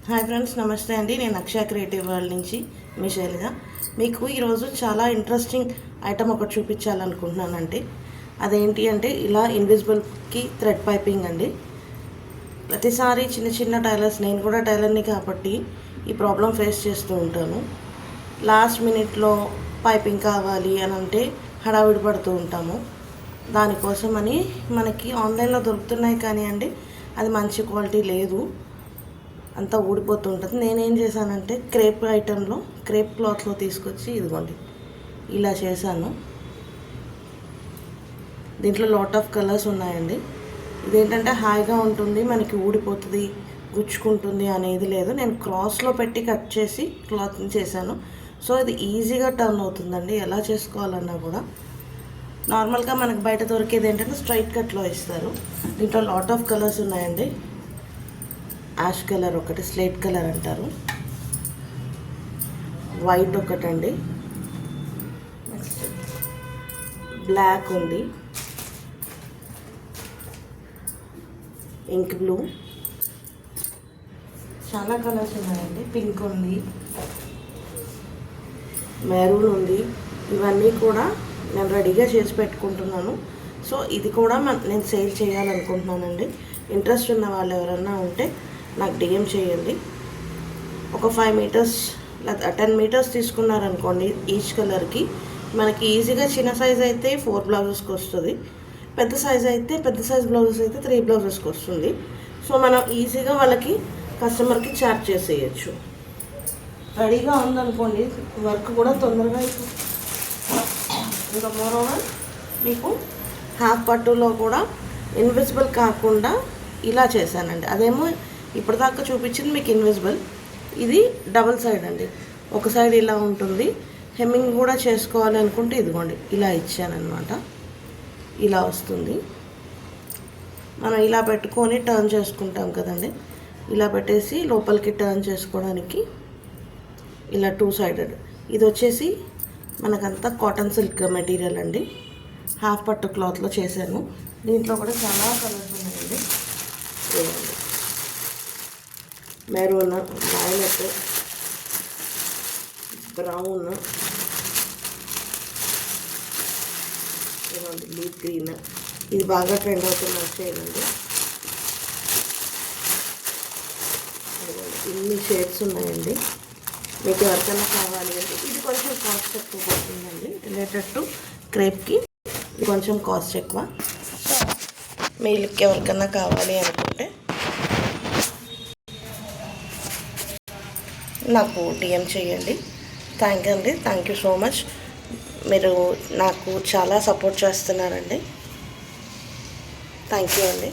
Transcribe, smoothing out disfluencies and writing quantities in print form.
Hi friends, నమస్తే అండి. నేను అక్షయ క్రియేటివ్ వరల్డ్ నుంచి మీ శైలజ. మీకు ఈరోజు చాలా ఇంట్రెస్టింగ్ ఐటమ్ ఒకటి చూపించాలనుకుంటున్నానండి. అదేంటి అంటే ఇలా ఇన్విజిబుల్కి థ్రెడ్ పైపింగ్ అండి. ప్రతిసారి చిన్న చిన్న టైలర్స్, నేను కూడా టైలర్ని కాబట్టి ఈ ప్రాబ్లం ఫేస్ చేస్తూ ఉంటాను. లాస్ట్ మినిట్లో పైపింగ్ కావాలి అని అంటే హడావిడి పడుతూ ఉంటాము. దానికోసమని మనకి ఆన్లైన్లో దొరుకుతున్నాయి కానీ అండి అది మంచి క్వాలిటీ లేదు, అంతా ఊడిపోతూ ఉంటుంది. నేనేం చేశానంటే క్రేప్ ఐటెంలో, క్రేప్ క్లాత్లో తీసుకొచ్చి ఇదిగోండి ఇలా చేశాను. దీంట్లో లాట్ ఆఫ్ కలర్స్ ఉన్నాయండి. ఇదేంటంటే హాయిగా ఉంటుంది, మనకి ఊడిపోతుంది, గుచ్చుకుంటుంది అనేది లేదు. నేను క్రాస్లో పెట్టి కట్ చేసి క్లాత్ని చేశాను. సో ఇది ఈజీగా టర్న్ అవుతుందండి. ఎలా చేసుకోవాలన్నా కూడా నార్మల్గా మనకు బయట దొరికేది ఏంటంటే స్ట్రైట్ కట్లో ఇస్తారు. దీంట్లో లాట్ ఆఫ్ కలర్స్ ఉన్నాయండి. యాష్ కలర్ ఒకటి, స్లేట్ కలర్ అంటారు, వైట్ ఒకటండి, నెక్స్ట్ బ్లాక్ ఉంది, ఇంక్ బ్లూ, చాలా కలర్స్ ఉన్నాయండి. పింక్ ఉంది, మెరూన్ ఉంది. ఇవన్నీ కూడా నేను రెడీగా చేసి పెట్టుకుంటున్నాను. సో ఇది కూడా నేను సేల్ చేయాలనుకుంటున్నానండి. ఇంట్రెస్ట్ ఉన్న వాళ్ళు ఎవరన్నా ఉంటే నాకు డిఎం చేయండి. ఒక 5 మీటర్స్ లేదా 10 మీటర్స్ తీసుకున్నారనుకోండి ఈచ్ కలర్కి, మనకి ఈజీగా చిన్న సైజ్ అయితే 4 బ్లౌజెస్కి వస్తుంది, పెద్ద సైజ్ బ్లౌజెస్ అయితే 3 బ్లౌజెస్కి వస్తుంది. సో మనం ఈజీగా వాళ్ళకి కస్టమర్కి చార్జ్ చేసేయచ్చు. రెడీగా ఉందనుకోండి, వర్క్ కూడా తొందరగా ఇంకా మోరోవర్ మీకు హాఫ్ పట్టులో కూడా ఇన్విజిబుల్ కాకుండా ఇలా చేశానండి. అదేమో ఇప్పుడు దాకా చూపించింది మీకు ఇన్విజిబుల్, ఇది డబుల్ సైడ్ అండి. ఒక సైడ్ ఇలా ఉంటుంది. హెమ్మింగ్ కూడా చేసుకోవాలి అనుకుంటే ఇదిగోండి ఇలా ఇచ్చానమాట. ఇలా వస్తుంది. మనం ఇలా పెట్టుకొని టర్న్ చేసుకుంటాం కదండి, ఇలా పెట్టేసి లోపలికి టర్న్ చేసుకోవడానికి ఇలా 2 సైడెడ్. ఇది వచ్చేసి మనకంతా కాటన్ సిల్క్ మెటీరియల్ అండి. హాఫ్ పట్టు క్లాత్లో చేశాను. దీంట్లో కూడా చాలా కలర్స్ ఉన్నాయండి. Maroon, violet, brown, deep green, ఇది బాగా ట్రెండ్ అవుతుంది వచ్చేయండి. ఇన్ని షేడ్స్ ఉన్నాయండి. మీకు ఎవరికైనా కావాలి అంటే ఇది కొంచెం కాస్ట్ ఎక్కువ పడుతుందండి. రిలేటెడ్ టు క్రేప్కి ఇది కొంచెం కాస్ట్ ఎక్కువ. సో మీకు ఎవరికైనా కావాలి అనుకుంటే నాకు డిఎం చేయండి. Thank you so much. మీరు నాకు చాలా సపోర్ట్ చేస్తున్నారండి. థ్యాంక్ యూ అండి.